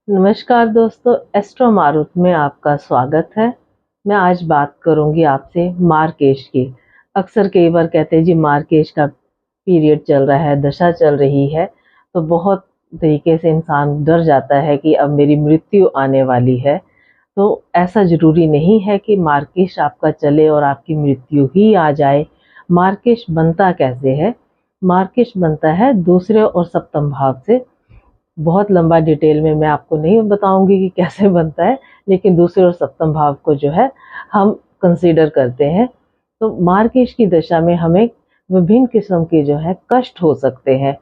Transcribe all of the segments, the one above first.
नमस्कार दोस्तों, एस्ट्रो मारुत में आपका स्वागत है। मैं आज बात करूंगी आपसे मार्केश की। अक्सर कई बार कहते हैं जी मार्केश का पीरियड चल रहा है, दशा चल रही है, तो बहुत तरीके से इंसान डर जाता है कि अब मेरी मृत्यु आने वाली है। तो ऐसा ज़रूरी नहीं है कि मार्केश आपका चले और आपकी मृत्यु ही आ जाए। मार्केश बनता कैसे है? मार्केश बनता है दूसरे और सप्तम भाव से। बहुत लंबा डिटेल में मैं आपको नहीं बताऊंगी कि कैसे बनता है, लेकिन दूसरे और सप्तम भाव को जो है हम कंसीडर करते हैं। तो मार्केश की दशा में हमें विभिन्न किस्म के जो है कष्ट हो सकते हैं।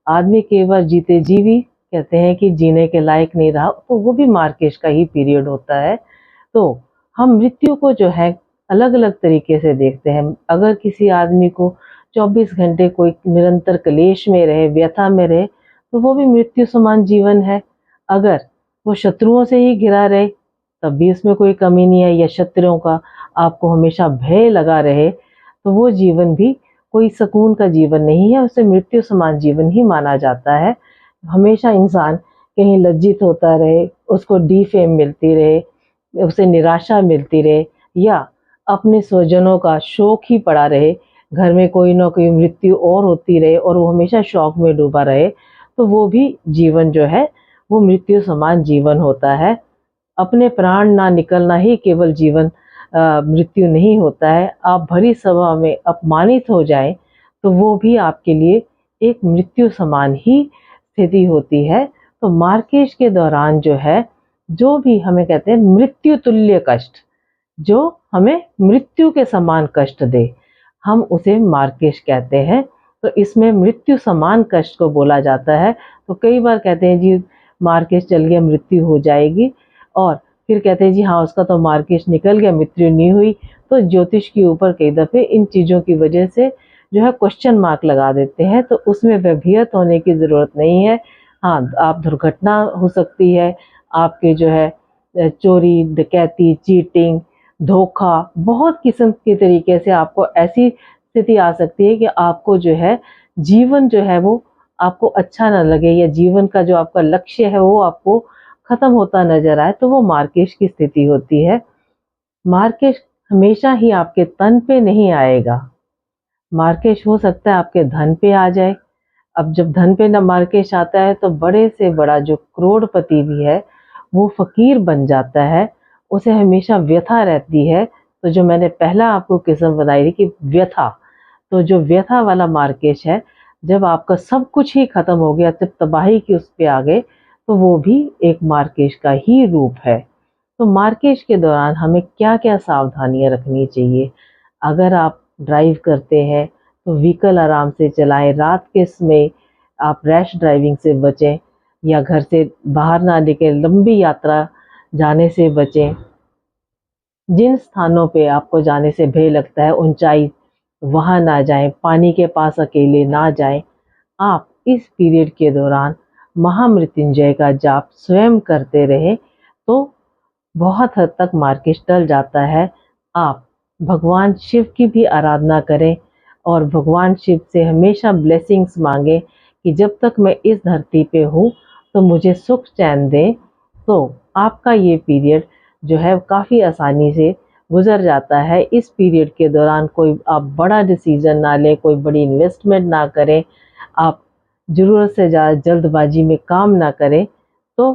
आदमी कई बार जीते जी भी कहते हैं कि जीने के लायक नहीं रहा, तो वो भी मार्केश का ही पीरियड होता है। तो हम मृत्यु को जो है अलग अलग तरीके से देखते हैं। अगर किसी आदमी को 24 घंटे कोई निरंतर क्लेश में रहे, व्यथा में रहे, तो वो भी मृत्यु समान जीवन है। अगर वो शत्रुओं से ही घिरा रहे, तब भी इसमें कोई कमी नहीं है, या शत्रुओं का आपको हमेशा भय लगा रहे, तो वो जीवन भी कोई सुकून का जीवन नहीं है, उसे मृत्यु समान जीवन ही माना जाता है। हमेशा इंसान कहीं लज्जित होता रहे, उसको डीफेम मिलती रहे, उसे निराशा मिलती रहे, या अपने स्वजनों का शोक ही पड़ा रहे, घर में कोई ना कोई मृत्यु और होती रहे और वो हमेशा शौक में डूबा रहे, तो वो भी जीवन जो है वो मृत्यु समान जीवन होता है। अपने प्राण ना निकलना ही केवल जीवन मृत्यु नहीं होता है। आप भरी सभा में अपमानित हो जाएं, तो वो भी आपके लिए एक मृत्यु समान ही स्थिति होती है। तो मार्केश के दौरान जो है, जो भी हमें कहते हैं मृत्यु तुल्य कष्ट, जो हमें मृत्यु के समान कष्ट दे, हम उसे मार्केश कहते हैं। तो इसमें मृत्यु समान कष्ट को बोला जाता है। तो कई बार कहते हैं जी मार्केश चल गया, मृत्यु हो जाएगी, और फिर कहते हैं जी हाँ उसका तो मार्केश निकल गया, मृत्यु नहीं हुई। तो ज्योतिष के ऊपर कई दफ़े इन चीज़ों की वजह से जो है क्वेश्चन मार्क लगा देते हैं। तो उसमें व्यभियत होने की ज़रूरत नहीं है। हाँ, आप दुर्घटना हो सकती है, आपके जो है चोरी, डकैती, चीटिंग, धोखा, बहुत किस्म के तरीके से आपको ऐसी स्थिति आ सकती है कि आपको जो है जीवन जो है वो आपको अच्छा ना लगे, या जीवन का जो आपका लक्ष्य है वो आपको खत्म होता नजर आए, तो वो मार्केश की स्थिति होती है। मार्केश हमेशा ही आपके तन पे नहीं आएगा। मार्केश हो सकता है आपके धन पे आ जाए। अब जब धन पे ना मार्केश आता है, तो बड़े से बड़ा जो करोड़पति भी है वो फकीर बन जाता है, उसे हमेशा व्यथा रहती है। तो जो मैंने पहला आपको किस्म बताई थी कि व्यथा, तो जो व्यथा वाला मार्केश है, जब आपका सब कुछ ही खत्म हो गया, जब तबाही की उस पे आ गए, तो वो भी एक मार्केश का ही रूप है। तो मार्केश के दौरान हमें क्या क्या सावधानियां रखनी चाहिए? अगर आप ड्राइव करते हैं तो व्हीकल आराम से चलाएं। रात के समय आप रैश ड्राइविंग से बचें, या घर से बाहर ना निकलें, लंबी यात्रा जाने से बचें। जिन स्थानों पे आपको जाने से भय लगता है, ऊंचाई, वहाँ ना जाएं। पानी के पास अकेले ना जाएं। आप इस पीरियड के दौरान महामृत्युंजय का जाप स्वयं करते रहें, तो बहुत हद तक मार्केश टल जाता है। आप भगवान शिव की भी आराधना करें, और भगवान शिव से हमेशा ब्लेसिंग्स मांगे कि जब तक मैं इस धरती पे हूँ तो मुझे सुख चैन दें। तो आपका ये पीरियड जो है काफ़ी आसानी से गुजर जाता है। इस पीरियड के दौरान कोई आप बड़ा डिसीजन ना लें, कोई बड़ी इन्वेस्टमेंट ना करें, आप ज़रूरत से ज़्यादा जल्दबाजी में काम ना करें, तो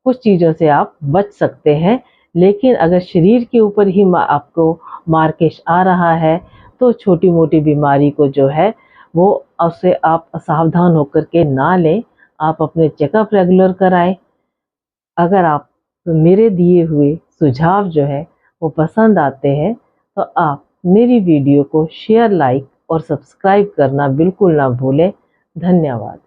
कुछ चीज़ों से आप बच सकते हैं। लेकिन अगर शरीर के ऊपर ही आपको मार्केश आ रहा है, तो छोटी मोटी बीमारी को जो है वो उससे आप असावधान होकर के ना लें, आप अपने चेकअप रेगुलर कराएं। अगर आप मेरे दिए हुए सुझाव जो है वो पसंद आते हैं, तो आप मेरी वीडियो को शेयर, लाइक और सब्सक्राइब करना बिल्कुल ना भूलें। धन्यवाद।